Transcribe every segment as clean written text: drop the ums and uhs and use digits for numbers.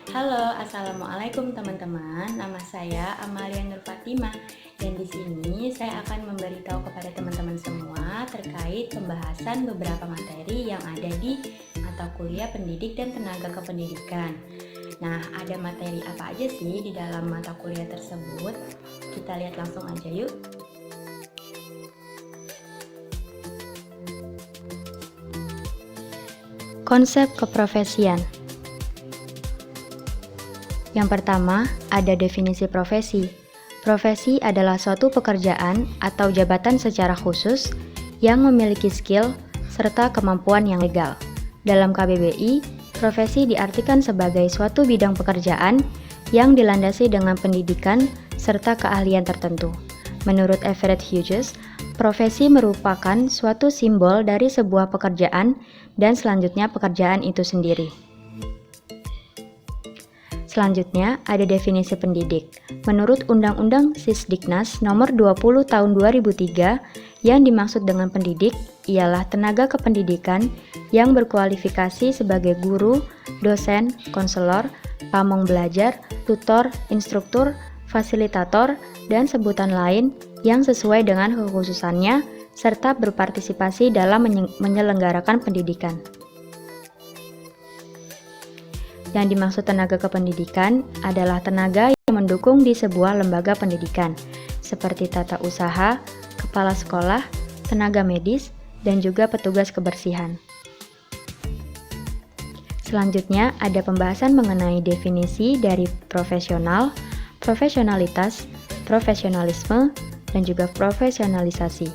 Halo, assalamualaikum teman-teman. Nama saya Amalia Nur Fatimah dan di sini saya akan memberitahu kepada teman-teman semua terkait pembahasan beberapa materi yang ada di mata kuliah pendidik dan tenaga kependidikan. Nah, ada materi apa aja sih di dalam mata kuliah tersebut? Kita lihat langsung aja yuk. Konsep keprofesian. Yang pertama, ada definisi profesi. Profesi adalah suatu pekerjaan atau jabatan secara khusus yang memiliki skill serta kemampuan yang legal. Dalam KBBI, profesi diartikan sebagai suatu bidang pekerjaan yang dilandasi dengan pendidikan serta keahlian tertentu. Menurut Everett Hughes, profesi merupakan suatu simbol dari sebuah pekerjaan dan selanjutnya pekerjaan itu sendiri. Selanjutnya, ada definisi pendidik. Menurut Undang-Undang Sisdiknas Nomor 20 Tahun 2003, yang dimaksud dengan pendidik ialah tenaga kependidikan yang berkualifikasi sebagai guru, dosen, konselor, pamong belajar, tutor, instruktur, fasilitator, dan sebutan lain yang sesuai dengan kekhususannya serta berpartisipasi dalam menyelenggarakan pendidikan. Yang dimaksud tenaga kependidikan adalah tenaga yang mendukung di sebuah lembaga pendidikan, seperti tata usaha, kepala sekolah, tenaga medis, dan juga petugas kebersihan. Selanjutnya, ada pembahasan mengenai definisi dari profesional, profesionalitas, profesionalisme, dan juga profesionalisasi.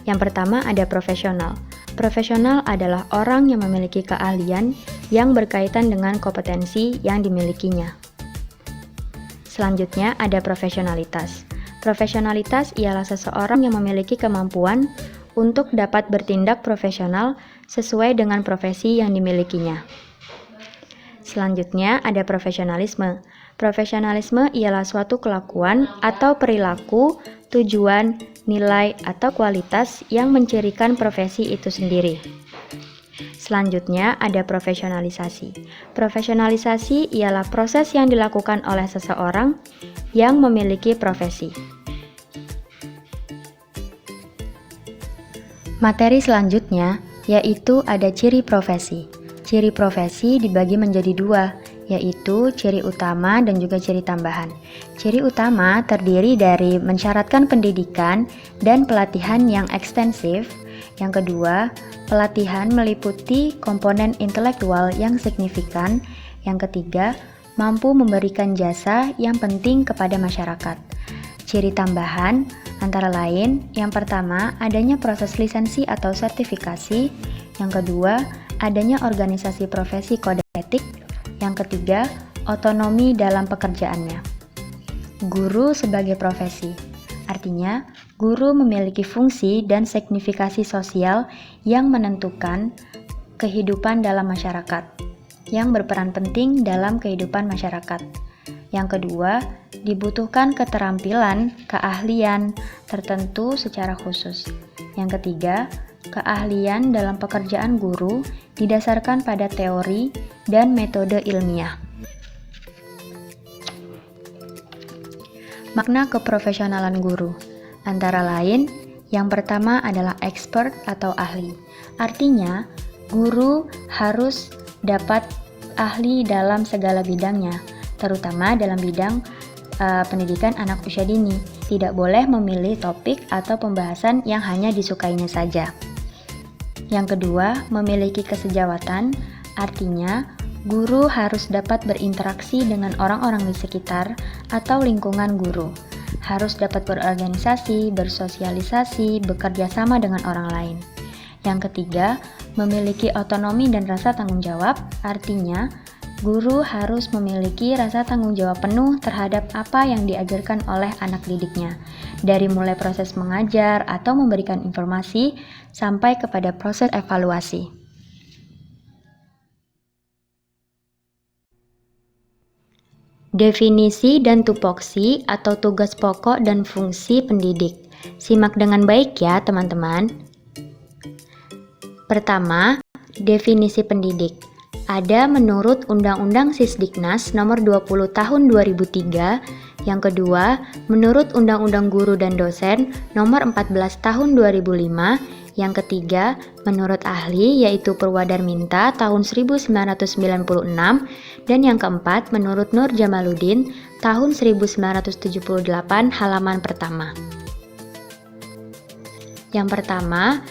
Yang pertama ada profesional. Profesional adalah orang yang memiliki keahlian yang berkaitan dengan kompetensi yang dimilikinya. Selanjutnya ada profesionalitas. Profesionalitas ialah seseorang yang memiliki kemampuan untuk dapat bertindak profesional sesuai dengan profesi yang dimilikinya. Selanjutnya ada profesionalisme. Profesionalisme ialah suatu kelakuan atau perilaku, tujuan, nilai, atau kualitas yang mencirikan profesi itu sendiri. Selanjutnya ada profesionalisasi. Profesionalisasi ialah proses yang dilakukan oleh seseorang yang memiliki profesi. Materi selanjutnya yaitu ada ciri profesi. Ciri profesi dibagi menjadi dua, yaitu ciri utama dan juga ciri tambahan. Ciri utama terdiri dari mensyaratkan pendidikan dan pelatihan yang ekstensif. Yang kedua, pelatihan meliputi komponen intelektual yang signifikan. Yang ketiga, mampu memberikan jasa yang penting kepada masyarakat. Ciri tambahan antara lain, yang pertama, adanya proses lisensi atau sertifikasi. Yang kedua, adanya organisasi profesi kode etik. Yang ketiga, otonomi dalam pekerjaannya. Guru sebagai profesi. Artinya, guru memiliki fungsi dan signifikasi sosial yang menentukan kehidupan dalam masyarakat, yang berperan penting dalam kehidupan masyarakat. Yang kedua, dibutuhkan keterampilan, keahlian tertentu secara khusus. Yang ketiga, keahlian dalam pekerjaan guru didasarkan pada teori dan metode ilmiah. Makna keprofesionalan guru antara lain, yang pertama adalah expert atau ahli. Artinya, guru harus dapat ahli dalam segala bidangnya, terutama dalam bidang pendidikan anak usia dini. Tidak boleh memilih topik atau pembahasan yang hanya disukainya saja. Yang kedua, memiliki kesejawatan, artinya guru harus dapat berinteraksi dengan orang-orang di sekitar atau lingkungan guru. Harus dapat berorganisasi, bersosialisasi, bekerja sama dengan orang lain. Yang ketiga, memiliki otonomi dan rasa tanggung jawab, artinya guru harus memiliki rasa tanggung jawab penuh terhadap apa yang diajarkan oleh anak didiknya, dari mulai proses mengajar atau memberikan informasi sampai kepada proses evaluasi. Definisi dan tupoksi atau tugas pokok dan fungsi pendidik. Simak dengan baik ya teman-teman. Pertama, definisi pendidik. Ada menurut Undang-Undang Sisdiknas Nomor 20 Tahun 2003. Yang kedua, menurut Undang-Undang Guru dan Dosen Nomor 14 Tahun 2005. Yang ketiga, menurut ahli yaitu Purwadarminta tahun 1996. Dan yang keempat, menurut Nur Jamaluddin tahun 1978 halaman pertama. Yang pertama,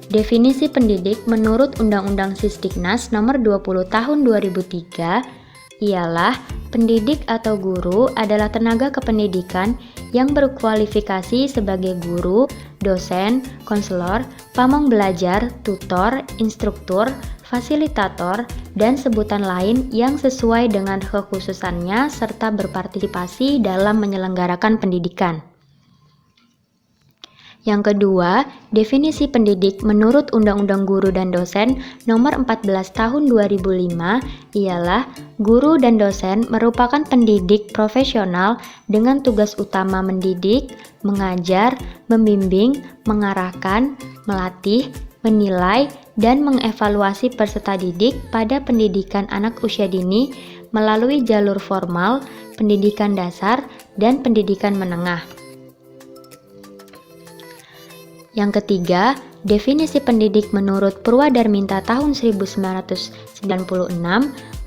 definisi pendidik menurut Undang-Undang Sisdiknas Nomor 20 Tahun 2003 ialah pendidik atau guru adalah tenaga kependidikan yang berkualifikasi sebagai guru, dosen, konselor, pamong belajar, tutor, instruktur, fasilitator, dan sebutan lain yang sesuai dengan kekhususannya serta berpartisipasi dalam menyelenggarakan pendidikan. Yang kedua, definisi pendidik menurut Undang-Undang Guru dan Dosen Nomor 14 Tahun 2005 ialah guru dan dosen merupakan pendidik profesional dengan tugas utama mendidik, mengajar, membimbing, mengarahkan, melatih, menilai, dan mengevaluasi peserta didik pada pendidikan anak usia dini melalui jalur formal, pendidikan dasar, dan pendidikan menengah. Yang ketiga, definisi pendidik menurut Purwadarminta tahun 1996,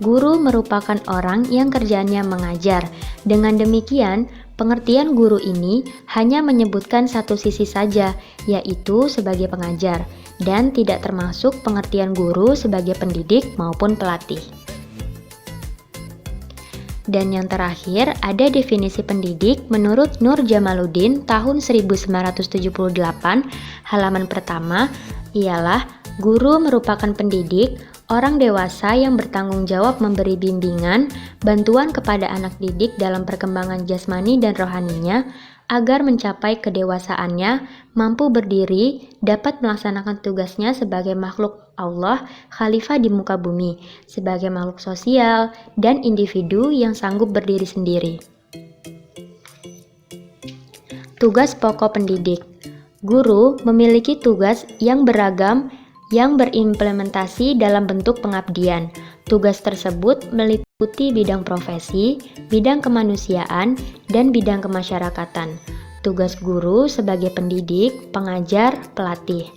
guru merupakan orang yang kerjaannya mengajar. Dengan demikian, pengertian guru ini hanya menyebutkan satu sisi saja, yaitu sebagai pengajar, dan tidak termasuk pengertian guru sebagai pendidik maupun pelatih. Dan yang terakhir, ada definisi pendidik menurut Nur Jamaluddin tahun 1978 halaman pertama ialah guru merupakan pendidik, orang dewasa yang bertanggung jawab memberi bimbingan, bantuan kepada anak didik dalam perkembangan jasmani dan rohaninya agar mencapai kedewasaannya, mampu berdiri, dapat melaksanakan tugasnya sebagai makhluk Allah, khalifah di muka bumi, sebagai makhluk sosial, dan individu yang sanggup berdiri sendiri. Tugas pokok pendidik. Guru memiliki tugas yang beragam yang berimplementasi dalam bentuk pengabdian. Tugas tersebut meliputi bidang profesi, bidang kemanusiaan, dan bidang kemasyarakatan. Tugas guru sebagai pendidik, pengajar, pelatih.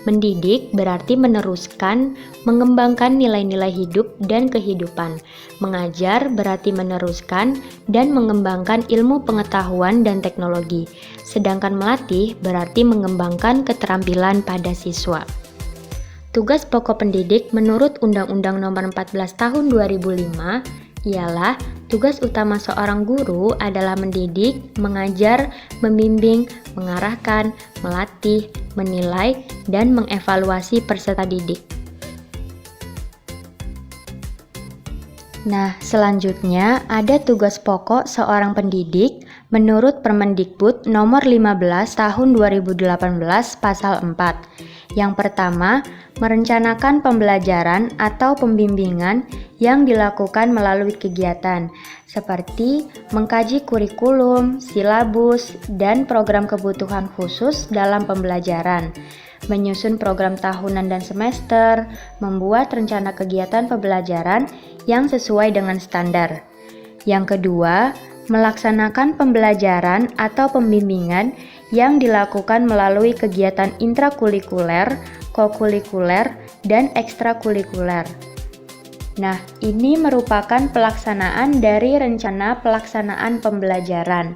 Mendidik berarti meneruskan, mengembangkan nilai-nilai hidup dan kehidupan. Mengajar berarti meneruskan dan mengembangkan ilmu pengetahuan dan teknologi. Sedangkan melatih berarti mengembangkan keterampilan pada siswa. Tugas pokok pendidik menurut Undang-Undang Nomor 14 Tahun 2005 ialah tugas utama seorang guru adalah mendidik, mengajar, membimbing, mengarahkan, melatih, menilai, dan mengevaluasi peserta didik. Nah, selanjutnya ada tugas pokok seorang pendidik menurut Permendikbud Nomor 15 Tahun 2018 Pasal 4. Yang pertama, merencanakan pembelajaran atau pembimbingan yang dilakukan melalui kegiatan seperti mengkaji kurikulum, silabus, dan program kebutuhan khusus dalam pembelajaran, menyusun program tahunan dan semester, membuat rencana kegiatan pembelajaran yang sesuai dengan standar. Yang kedua, melaksanakan pembelajaran atau pembimbingan yang dilakukan melalui kegiatan intrakurikuler, kokurikuler, dan ekstrakurikuler. Nah, ini merupakan pelaksanaan dari rencana pelaksanaan pembelajaran.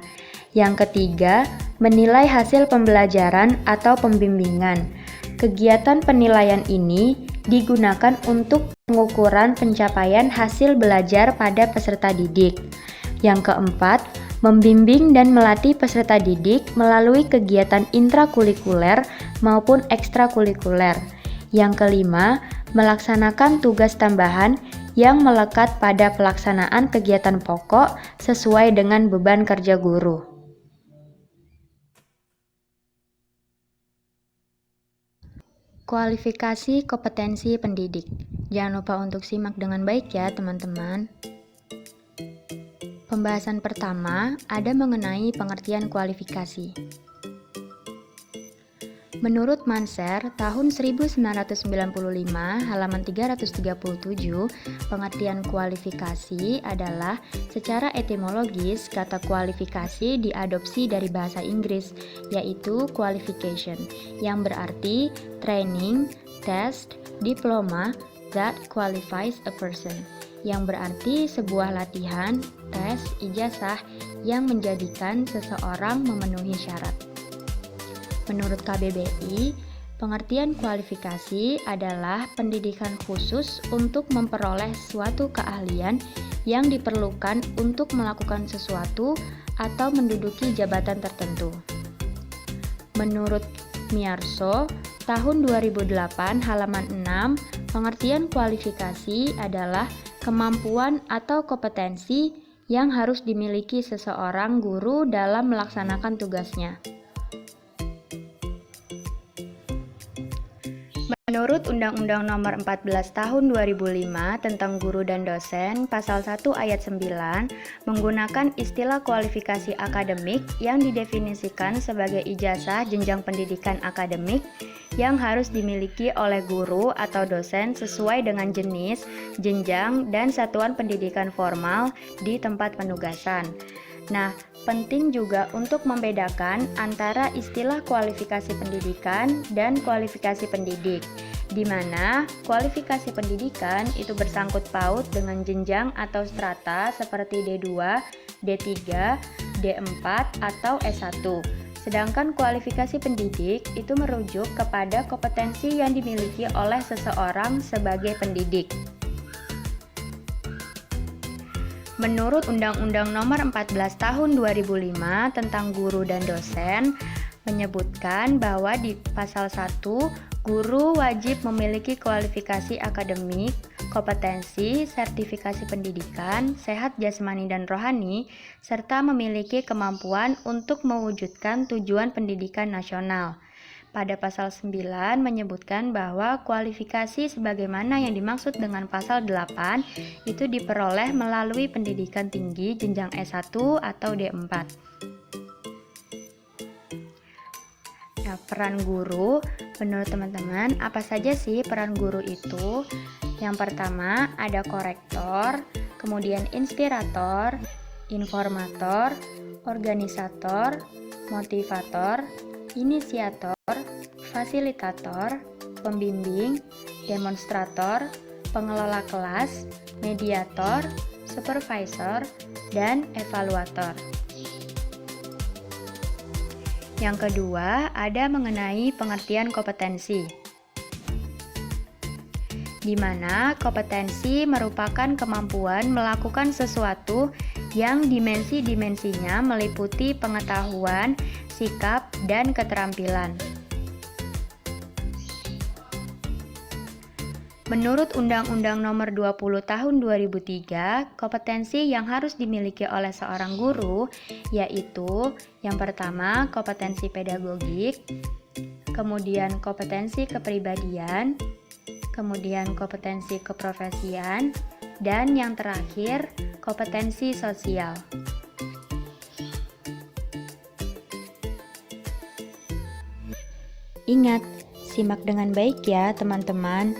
Yang ketiga, menilai hasil pembelajaran atau pembimbingan. Kegiatan penilaian ini digunakan untuk pengukuran pencapaian hasil belajar pada peserta didik. Yang keempat, membimbing dan melatih peserta didik melalui kegiatan intrakurikuler maupun ekstrakurikuler. Yang kelima, melaksanakan tugas tambahan yang melekat pada pelaksanaan kegiatan pokok sesuai dengan beban kerja guru. Kualifikasi kompetensi pendidik. Jangan lupa untuk simak dengan baik ya, teman-teman. Pembahasan pertama ada mengenai pengertian kualifikasi. Menurut Manser, tahun 1995, halaman 337, pengertian kualifikasi adalah secara etimologis kata kualifikasi diadopsi dari bahasa Inggris, yaitu qualification, yang berarti training, test, diploma that qualifies a person, yang berarti sebuah latihan, tes, ijazah yang menjadikan seseorang memenuhi syarat. Menurut KBBI, pengertian kualifikasi adalah pendidikan khusus untuk memperoleh suatu keahlian yang diperlukan untuk melakukan sesuatu atau menduduki jabatan tertentu. Menurut Miarso, tahun 2008 halaman 6, pengertian kualifikasi adalah kemampuan atau kompetensi yang harus dimiliki seseorang guru dalam melaksanakan tugasnya. Menurut Undang-Undang Nomor 14 Tahun 2005 tentang Guru dan Dosen, Pasal 1 Ayat 9, menggunakan istilah kualifikasi akademik yang didefinisikan sebagai ijazah jenjang pendidikan akademik yang harus dimiliki oleh guru atau dosen sesuai dengan jenis, jenjang, dan satuan pendidikan formal di tempat penugasan. Nah, penting juga untuk membedakan antara istilah kualifikasi pendidikan dan kualifikasi pendidik, di mana kualifikasi pendidikan itu bersangkut paut dengan jenjang atau strata seperti D2, D3, D4, atau S1. Sedangkan kualifikasi pendidik itu merujuk kepada kompetensi yang dimiliki oleh seseorang sebagai pendidik. Menurut Undang-Undang Nomor 14 Tahun 2005 tentang Guru dan Dosen, menyebutkan bahwa di Pasal 1, guru wajib memiliki kualifikasi akademik, kompetensi, sertifikasi pendidikan, sehat jasmani dan rohani, serta memiliki kemampuan untuk mewujudkan tujuan pendidikan nasional. Pada pasal 9 menyebutkan bahwa kualifikasi sebagaimana yang dimaksud dengan pasal 8 itu diperoleh melalui pendidikan tinggi jenjang S1 atau D4. Nah, peran guru, menurut teman-teman, apa saja sih peran guru itu? Yang pertama ada korektor, kemudian inspirator, informator, organisator, motivator, inisiator, fasilitator, pembimbing, demonstrator, pengelola kelas, mediator, supervisor, dan evaluator. Yang kedua, ada mengenai pengertian kompetensi, di mana kompetensi merupakan kemampuan melakukan sesuatu yang dimensi-dimensinya meliputi pengetahuan, sikap, dan keterampilan. Menurut Undang-Undang Nomor 20 Tahun 2003, kompetensi yang harus dimiliki oleh seorang guru yaitu yang pertama kompetensi pedagogik, kemudian kompetensi kepribadian, kemudian kompetensi keprofesian, dan yang terakhir kompetensi sosial. Ingat, simak dengan baik ya teman-teman.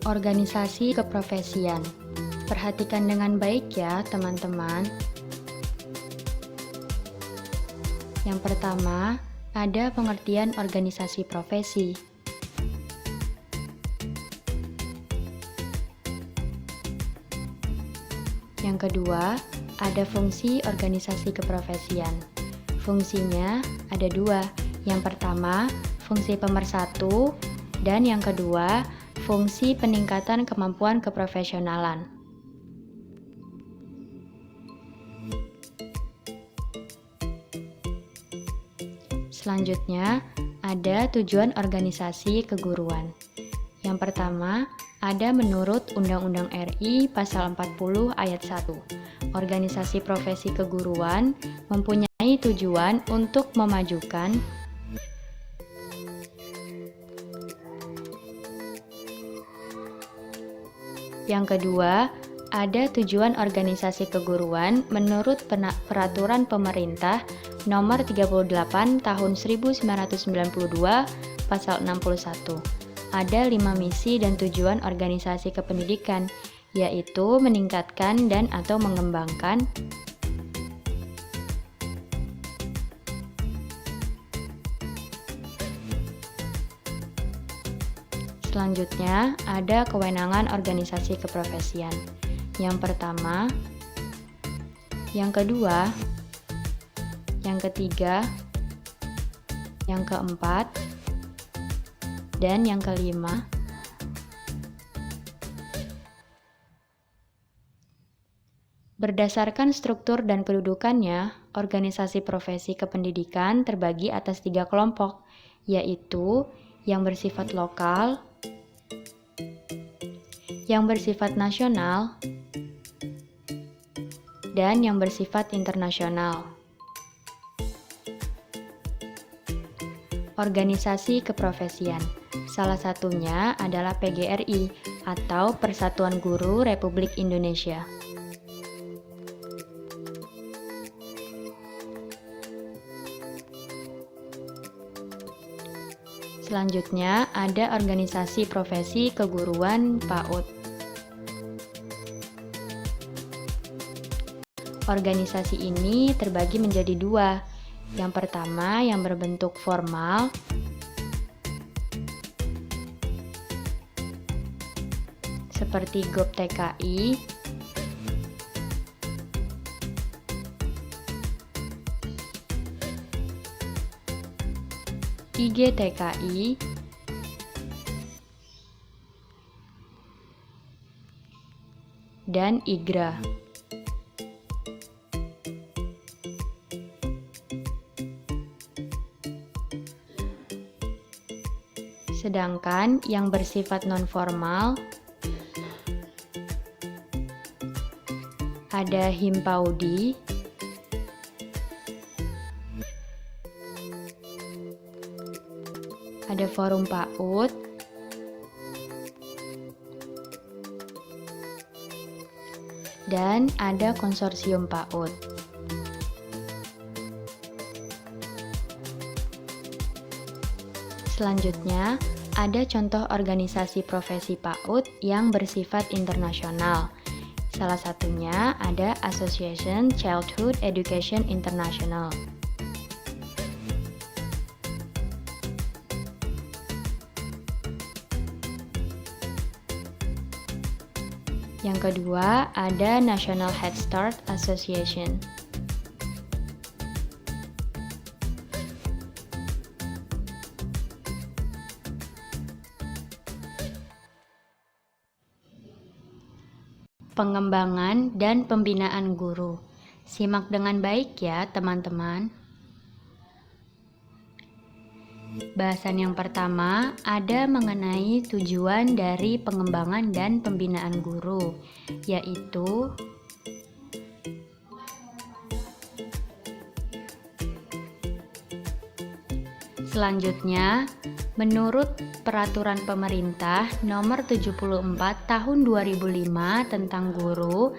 Organisasi keprofesian. Perhatikan dengan baik ya, teman-teman. Yang pertama, ada pengertian organisasi profesi. Yang kedua, ada fungsi organisasi keprofesian. Fungsinya ada dua. Yang pertama, fungsi pemersatu, dan yang kedua, fungsi peningkatan kemampuan keprofesionalan. Selanjutnya, ada tujuan organisasi keguruan. Yang pertama, ada menurut Undang-Undang RI Pasal 40 Ayat 1. Organisasi profesi keguruan mempunyai tujuan untuk memajukan Yang kedua, ada tujuan organisasi keguruan menurut Peraturan Pemerintah Nomor 38 Tahun 1992 Pasal 61. Ada 5 misi dan tujuan organisasi kependidikan, yaitu meningkatkan dan atau mengembangkan Selanjutnya, ada kewenangan organisasi keprofesian. Yang pertama, yang kedua, yang ketiga, yang keempat, dan yang kelima. Berdasarkan struktur dan kedudukannya, organisasi profesi kependidikan terbagi atas 3 kelompok, yaitu yang bersifat lokal, yang bersifat nasional, dan yang bersifat internasional. Organisasi keprofesian, salah satunya adalah PGRI atau Persatuan Guru Republik Indonesia. Selanjutnya ada organisasi profesi keguruan PAUD. Organisasi ini terbagi menjadi 2. Yang pertama yang berbentuk formal, seperti GOP TKI, IGTKI, dan IGRA. Sedangkan yang bersifat non-formal ada Himpaudi, ada Forum PAUD, dan ada Konsorsium PAUD. Selanjutnya, ada contoh organisasi profesi PAUD yang bersifat internasional. Salah satunya ada Association Childhood Education International. Yang kedua, ada National Head Start Association. Pengembangan dan pembinaan guru. Simak dengan baik ya, teman-teman. Bahasan yang pertama ada mengenai tujuan dari pengembangan dan pembinaan guru, yaitu selanjutnya, menurut Peraturan Pemerintah Nomor 74 Tahun 2005 tentang guru,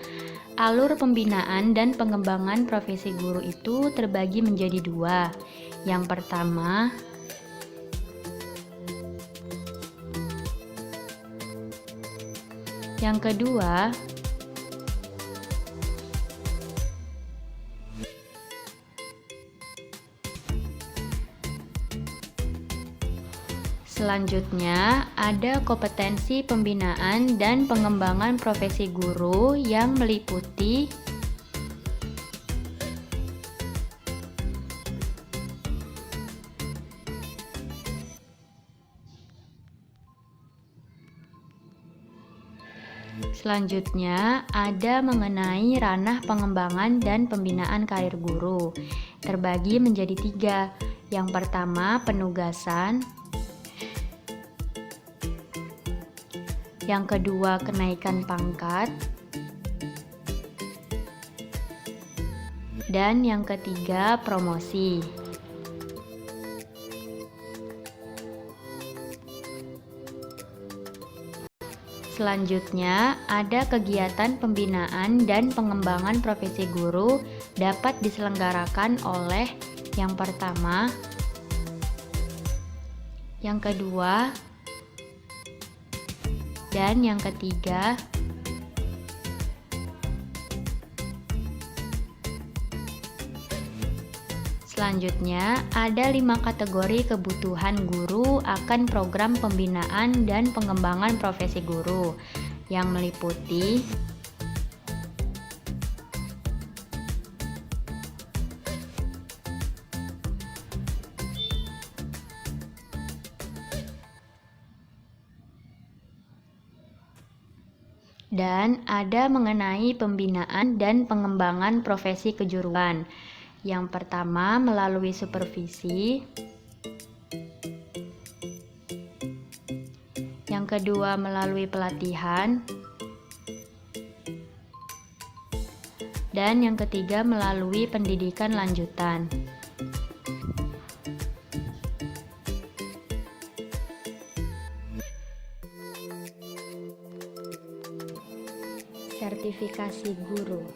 alur pembinaan dan pengembangan profesi guru itu terbagi menjadi 2. Yang pertama, Yang kedua, selanjutnya ada kompetensi pembinaan dan pengembangan profesi guru yang meliputi selanjutnya ada mengenai ranah pengembangan dan pembinaan karir guru. Terbagi menjadi 3. Yang pertama, penugasan. Yang kedua, kenaikan pangkat. Dan yang ketiga, promosi. Selanjutnya, ada kegiatan pembinaan dan pengembangan profesi guru dapat diselenggarakan oleh yang pertama, yang kedua, dan yang ketiga. Selanjutnya, ada 5 kategori kebutuhan guru akan program pembinaan dan pengembangan profesi guru yang meliputi dan ada mengenai pembinaan dan pengembangan profesi kejuruan. Yang pertama, melalui supervisi. Yang kedua, melalui pelatihan. Dan yang ketiga, melalui pendidikan lanjutan. Sertifikasi guru.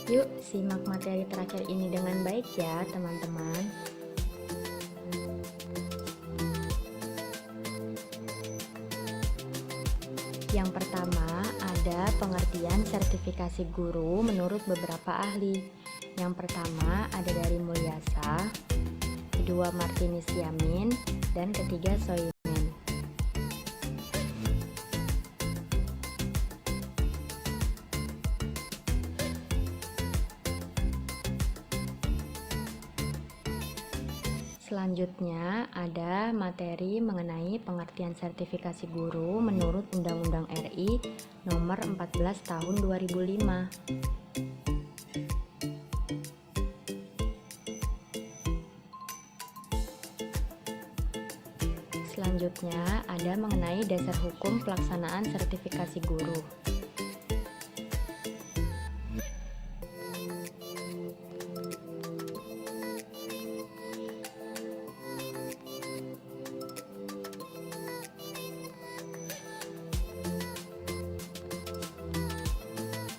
Yuk, simak materi terakhir ini dengan baik ya, teman-teman. Yang pertama, ada pengertian sertifikasi guru menurut beberapa ahli. Yang pertama ada dari Mulyasa, kedua Martinus Yamin, dan ketiga Soimen. Selanjutnya ada materi mengenai pengertian sertifikasi guru menurut Undang-Undang RI Nomor 14 Tahun 2005. Selanjutnya ada mengenai dasar hukum pelaksanaan sertifikasi guru.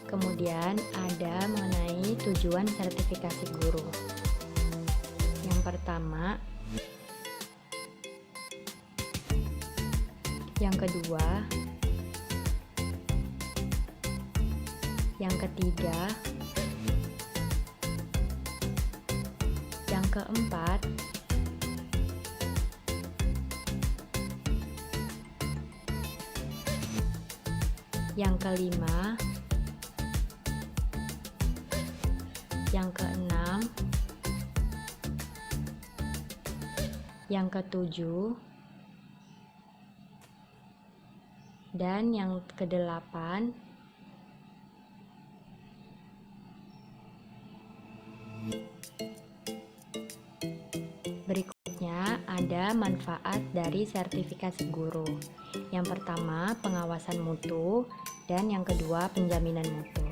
Kemudian ada mengenai tujuan sertifikasi guru. Yang pertama, yang kedua, yang ketiga, yang keempat, yang kelima, yang keenam, yang ketujuh, dan yang kedelapan. Berikutnya ada manfaat dari sertifikasi guru. Yang pertama, pengawasan mutu, dan yang kedua, penjaminan mutu.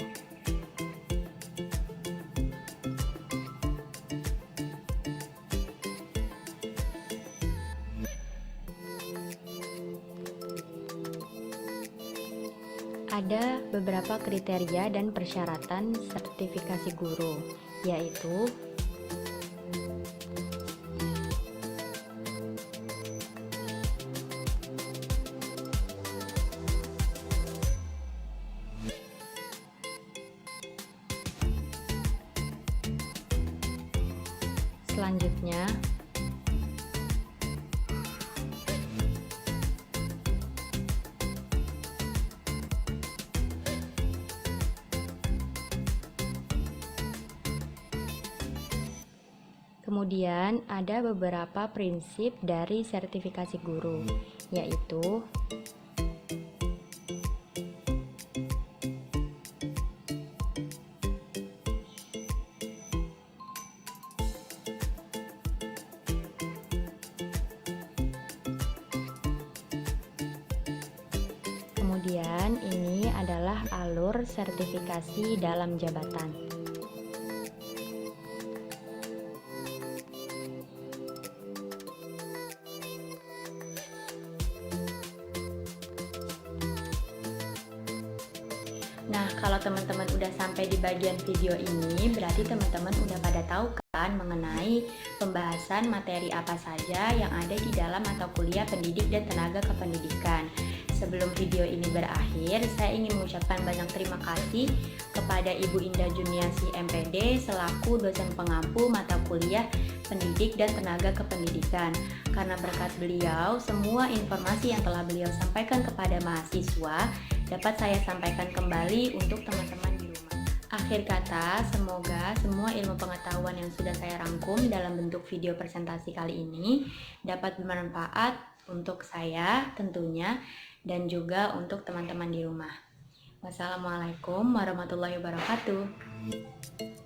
Ada beberapa kriteria dan persyaratan sertifikasi guru, yaitu Selanjutnya, kemudian ada beberapa prinsip dari sertifikasi guru, yaitu kemudian ini adalah alur sertifikasi dalam jabatan. Nah, kalau teman-teman udah sampai di bagian video ini, berarti teman-teman udah pada tahu kan mengenai pembahasan materi apa saja yang ada di dalam mata kuliah pendidik dan tenaga kependidikan. Sebelum video ini berakhir, saya ingin mengucapkan banyak terima kasih kepada Ibu Indah Juniasi MPD selaku dosen pengampu mata kuliah pendidik dan tenaga kependidikan. Karena berkat beliau, semua informasi yang telah beliau sampaikan kepada mahasiswa dapat saya sampaikan kembali untuk teman-teman di rumah. Akhir kata, semoga semua ilmu pengetahuan yang sudah saya rangkum dalam bentuk video presentasi kali ini dapat bermanfaat untuk saya tentunya dan juga untuk teman-teman di rumah. Wassalamualaikum warahmatullahi wabarakatuh.